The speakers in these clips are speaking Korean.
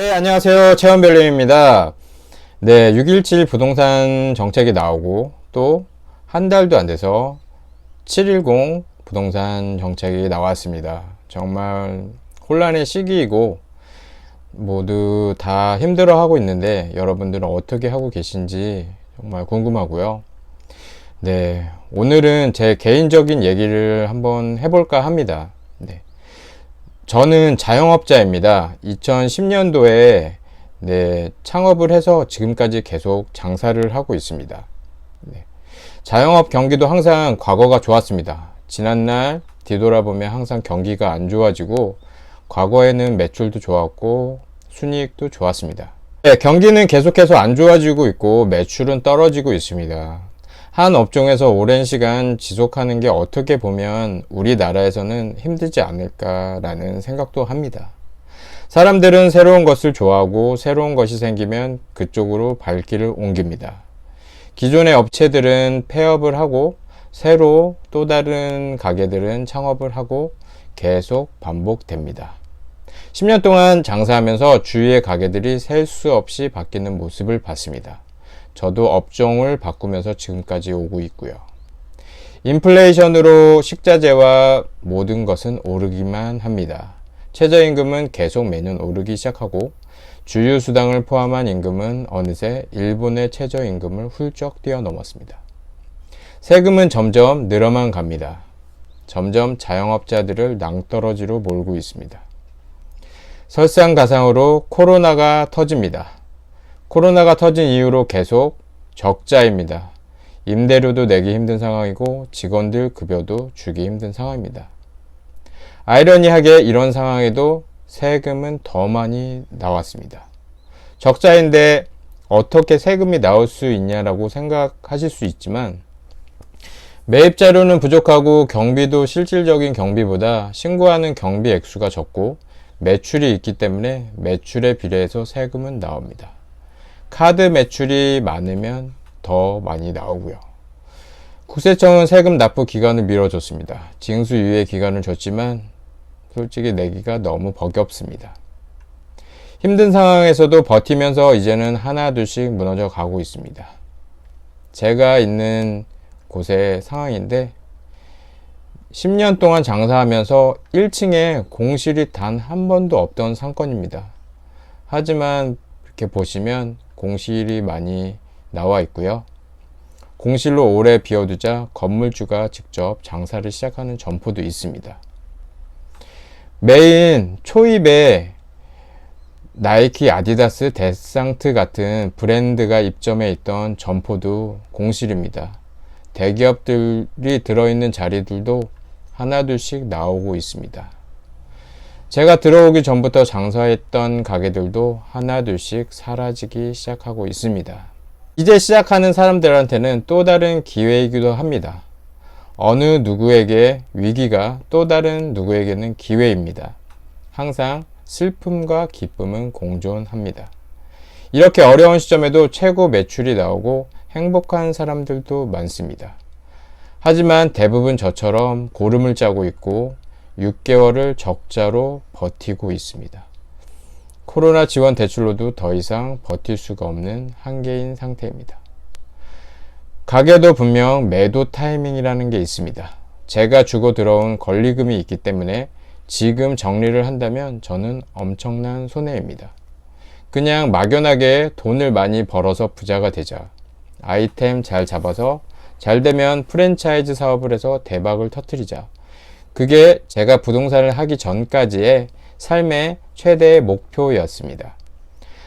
네, 안녕하세요. 채원별님입니다. 네, 6.17 부동산 정책이 나오고 또 한 달도 안 돼서 7.10 부동산 정책이 나왔습니다. 정말 혼란의 시기이고 모두 다 힘들어하고 있는데 여러분들은 어떻게 하고 계신지 정말 궁금하고요. 네, 오늘은 제 개인적인 얘기를 한번 해볼까 합니다. 네. 저는 자영업자입니다. 2010년도에 창업을 해서 지금까지 계속 장사를 하고 있습니다. 네. 자영업 경기도 항상 과거가 좋았습니다. 지난날 뒤돌아보면 항상 경기가 안 좋아지고 과거에는 매출도 좋았고 순이익도 좋았습니다. 네, 경기는 계속해서 안 좋아지고 있고 매출은 떨어지고 있습니다. 한 업종에서 오랜 시간 지속하는 게 어떻게 보면 우리나라에서는 힘들지 않을까라는 생각도 합니다. 사람들은 새로운 것을 좋아하고 새로운 것이 생기면 그쪽으로 발길을 옮깁니다. 기존의 업체들은 폐업을 하고 새로 또 다른 가게들은 창업을 하고 계속 반복됩니다. 10년 동안 장사하면서 주위의 가게들이 셀 수 없이 바뀌는 모습을 봤습니다. 저도 업종을 바꾸면서 지금까지 오고 있고요. 인플레이션으로 식자재와 모든 것은 오르기만 합니다. 최저임금은 계속 매년 오르기 시작하고 주유수당을 포함한 임금은 어느새 일본의 최저임금을 훌쩍 뛰어넘었습니다. 세금은 점점 늘어만 갑니다. 점점 자영업자들을 낭떠러지로 몰고 있습니다. 설상가상으로 코로나가 터집니다. 코로나가 터진 이후로 계속 적자입니다. 임대료도 내기 힘든 상황이고 직원들 급여도 주기 힘든 상황입니다. 아이러니하게 이런 상황에도 세금은 더 많이 나왔습니다. 적자인데 어떻게 세금이 나올 수 있냐라고 생각하실 수 있지만 매입 자료는 부족하고 경비도 실질적인 경비보다 신고하는 경비 액수가 적고 매출이 있기 때문에 매출에 비례해서 세금은 나옵니다. 카드 매출이 많으면 더 많이 나오고요. 국세청은 세금 납부 기간을 미뤄줬습니다. 징수유예 기간을 줬지만 솔직히 내기가 너무 버겁습니다. 힘든 상황에서도 버티면서 이제는 하나둘씩 무너져 가고 있습니다. 제가 있는 곳의 상황인데 10년 동안 장사하면서 1층에 공실이 단 한 번도 없던 상권입니다. 하지만 이렇게 보시면 공실이 많이 나와 있고요. 공실로 오래 비워두자 건물주가 직접 장사를 시작하는 점포도 있습니다. 메인 초입에 나이키, 아디다스, 데상트 같은 브랜드가 입점해 있던 점포도 공실입니다. 대기업들이 들어있는 자리들도 하나둘씩 나오고 있습니다. 제가 들어오기 전부터 장사했던 가게들도 하나둘씩 사라지기 시작하고 있습니다. 이제 시작하는 사람들한테는 또 다른 기회이기도 합니다. 어느 누구에게 위기가 또 다른 누구에게는 기회입니다. 항상 슬픔과 기쁨은 공존합니다. 이렇게 어려운 시점에도 최고 매출이 나오고 행복한 사람들도 많습니다. 하지만 대부분 저처럼 고름을 짜고 있고 6개월을 적자로 버티고 있습니다. 코로나 지원 대출로도 더 이상 버틸 수가 없는 한계인 상태입니다. 가게도 분명 매도 타이밍이라는 게 있습니다. 제가 주고 들어온 권리금이 있기 때문에 지금 정리를 한다면 저는 엄청난 손해입니다. 그냥 막연하게 돈을 많이 벌어서 부자가 되자. 아이템 잘 잡아서 잘 되면 프랜차이즈 사업을 해서 대박을 터뜨리자. 그게 제가 부동산을 하기 전까지의 삶의 최대의 목표였습니다.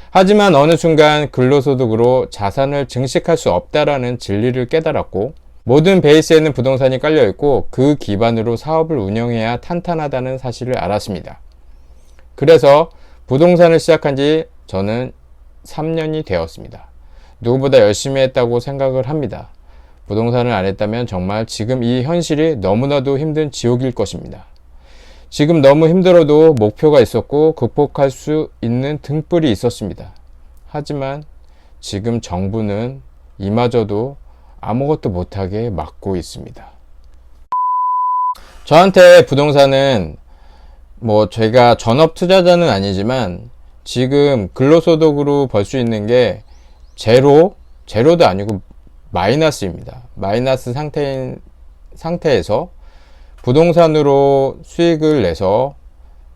하지만 어느 순간 근로소득으로 자산을 증식할 수 없다라는 진리를 깨달았고 모든 베이스에는 부동산이 깔려있고 그 기반으로 사업을 운영해야 탄탄하다는 사실을 알았습니다. 그래서 부동산을 시작한 지 저는 3년이 되었습니다. 누구보다 열심히 했다고 생각을 합니다. 부동산을 안 했다면 정말 지금 이 현실이 너무나도 힘든 지옥일 것입니다. 지금 너무 힘들어도 목표가 있었고 극복할 수 있는 등불이 있었습니다. 하지만 지금 정부는 이마저도 아무것도 못하게 막고 있습니다. 저한테 부동산은 제가 전업 투자자는 아니지만 지금 근로소득으로 벌 수 있는 게 제로도 아니고 마이너스입니다. 마이너스 상태에서 부동산으로 수익을 내서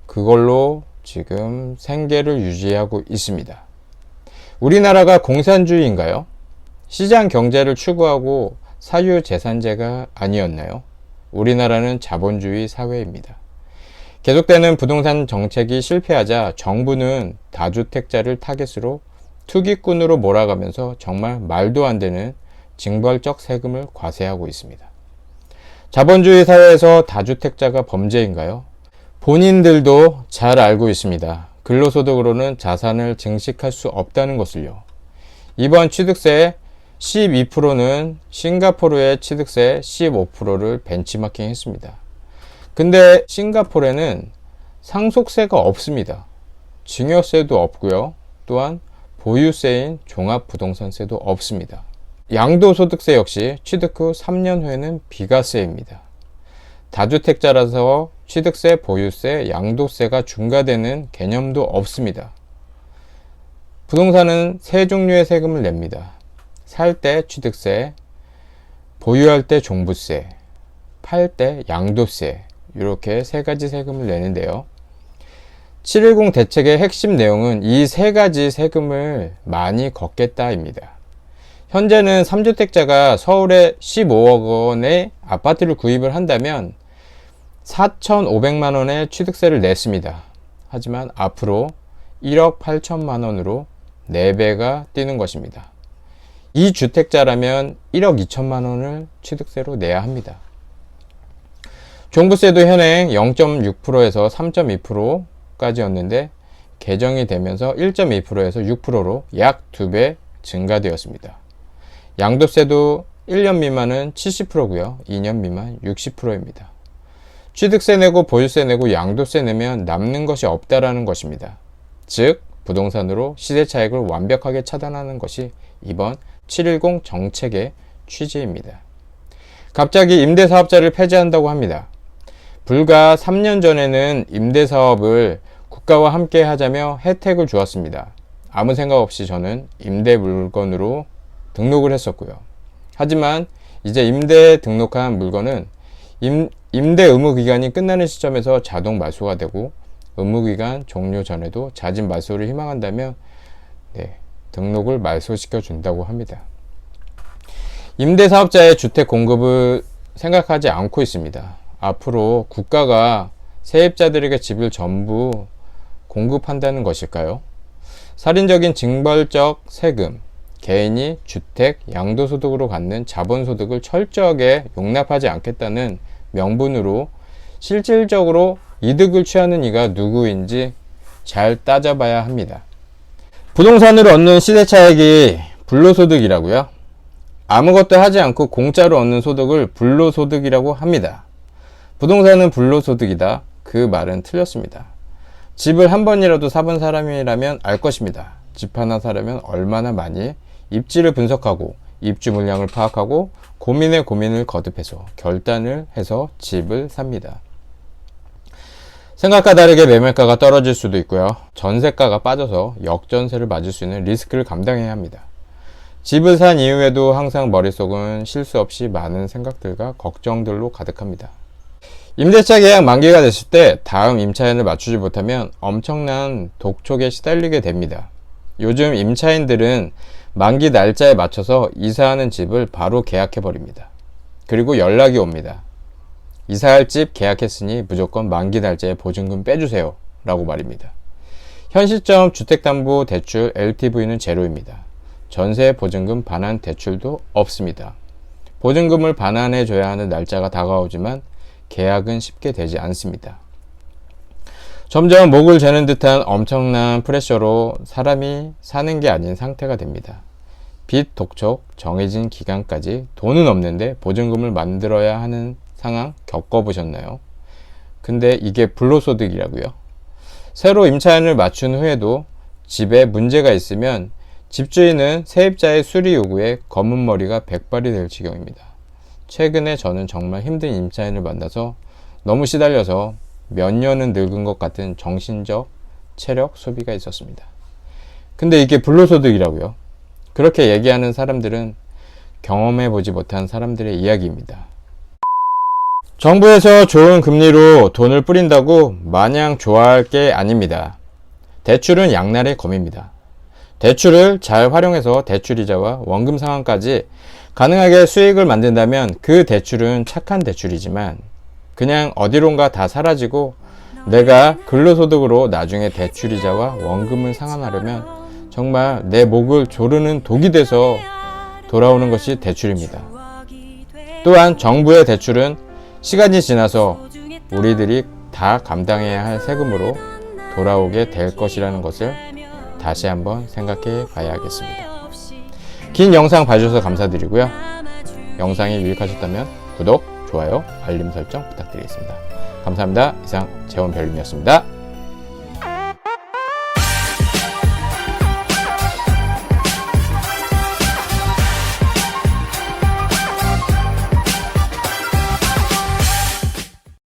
그걸로 지금 생계를 유지하고 있습니다. 우리나라가 공산주의인가요? 시장 경제를 추구하고 사유재산제가 아니었나요? 우리나라는 자본주의 사회입니다. 계속되는 부동산 정책이 실패하자 정부는 다주택자를 타겟으로 투기꾼으로 몰아가면서 정말 말도 안 되는 징벌적 세금을 과세하고 있습니다. 자본주의 사회에서 다주택자가 범죄인가요? 본인들도 잘 알고 있습니다. 근로소득으로는 자산을 증식할 수 없다는 것을요. 이번 취득세 12%는 싱가포르의 취득세 15%를 벤치마킹 했습니다. 근데 싱가포르에는 상속세가 없습니다. 증여세도 없고요. 또한 보유세인 종합부동산세도 없습니다. 양도소득세 역시 취득 후 3년 후에는 비과세입니다. 다주택자라서 취득세, 보유세, 양도세가 중과되는 개념도 없습니다. 부동산은 세 종류의 세금을 냅니다. 살 때 취득세, 보유할 때 종부세, 팔 때 양도세, 이렇게 세 가지 세금을 내는데요. 710 대책의 핵심 내용은 이 세 가지 세금을 많이 걷겠다입니다. 현재는 3주택자가 서울에 15억 원의 아파트를 구입을 한다면 4,500만 원의 취득세를 냈습니다. 하지만 앞으로 1억 8천만 원으로 4배가 뛰는 것입니다. 2주택자라면 1억 2천만 원을 취득세로 내야 합니다. 종부세도 현행 0.6%에서 3.2%까지였는데 개정이 되면서 1.2%에서 6%로 약 2배 증가되었습니다. 양도세도 1년 미만은 70%고요. 2년 미만 60%입니다. 취득세 내고 보유세 내고 양도세 내면 남는 것이 없다라는 것입니다. 즉 부동산으로 시세 차익을 완벽하게 차단하는 것이 이번 710 정책의 취지입니다. 갑자기 임대사업자를 폐지한다고 합니다. 불과 3년 전에는 임대사업을 국가와 함께 하자며 혜택을 주었습니다. 아무 생각 없이 저는 임대 물건으로 등록을 했었고요. 하지만 이제 임대에 등록한 물건은 임대 의무 기간이 끝나는 시점에서 자동 말소가 되고 의무 기간 종료 전에도 자진 말소를 희망한다면 등록을 말소시켜 준다고 합니다. 임대사업자의 주택 공급을 생각하지 않고 있습니다. 앞으로 국가가 세입자들에게 집을 전부 공급한다는 것일까요? 살인적인 징벌적 세금, 개인이 주택, 양도소득으로 갖는 자본소득을 철저하게 용납하지 않겠다는 명분으로 실질적으로 이득을 취하는 이가 누구인지 잘 따져봐야 합니다. 부동산으로 얻는 시세차익이 불로소득이라고요? 아무것도 하지 않고 공짜로 얻는 소득을 불로소득이라고 합니다. 부동산은 불로소득이다. 그 말은 틀렸습니다. 집을 한 번이라도 사본 사람이라면 알 것입니다. 집 하나 사려면 얼마나 많이 입지를 분석하고 입주 물량을 파악하고 고민에 고민을 거듭해서 결단을 해서 집을 삽니다. 생각과 다르게 매매가가 떨어질 수도 있고요. 전세가가 빠져서 역전세를 맞을 수 있는 리스크를 감당해야 합니다. 집을 산 이후에도 항상 머릿속은 쉴 수 없이 많은 생각들과 걱정들로 가득합니다. 임대차 계약 만기가 됐을 때 다음 임차인을 맞추지 못하면 엄청난 독촉에 시달리게 됩니다. 요즘 임차인들은 만기 날짜에 맞춰서 이사하는 집을 바로 계약해버립니다. 그리고 연락이 옵니다. 이사할 집 계약했으니 무조건 만기 날짜에 보증금 빼주세요 라고 말입니다. 현 시점 주택담보대출 LTV는 제로입니다. 전세 보증금 반환 대출도 없습니다. 보증금을 반환해줘야 하는 날짜가 다가오지만 계약은 쉽게 되지 않습니다. 점점 목을 재는 듯한 엄청난 프레셔로 사람이 사는 게 아닌 상태가 됩니다. 빚, 독촉, 정해진 기간까지 돈은 없는데 보증금을 만들어야 하는 상황 겪어보셨나요? 근데 이게 불로소득이라고요? 새로 임차인을 맞춘 후에도 집에 문제가 있으면 집주인은 세입자의 수리 요구에 검은 머리가 백발이 될 지경입니다. 최근에 저는 정말 힘든 임차인을 만나서 너무 시달려서 몇 년은 늙은 것 같은 정신적 체력 소비가 있었습니다. 근데 이게 불로소득이라고요? 그렇게 얘기하는 사람들은 경험해보지 못한 사람들의 이야기입니다. 정부에서 좋은 금리로 돈을 뿌린다고 마냥 좋아할 게 아닙니다. 대출은 양날의 검입니다. 대출을 잘 활용해서 대출이자와 원금 상환까지 가능하게 수익을 만든다면 그 대출은 착한 대출이지만 그냥 어디론가 다 사라지고 내가 근로소득으로 나중에 대출이자와 원금을 상환하려면 정말 내 목을 조르는 독이 돼서 돌아오는 것이 대출입니다. 또한 정부의 대출은 시간이 지나서 우리들이 다 감당해야 할 세금으로 돌아오게 될 것이라는 것을 다시 한번 생각해 봐야겠습니다. 긴 영상 봐주셔서 감사드리고요. 영상이 유익하셨다면 구독, 좋아요, 알림 설정 부탁드리겠습니다. 감사합니다. 이상 재원별님이었습니다.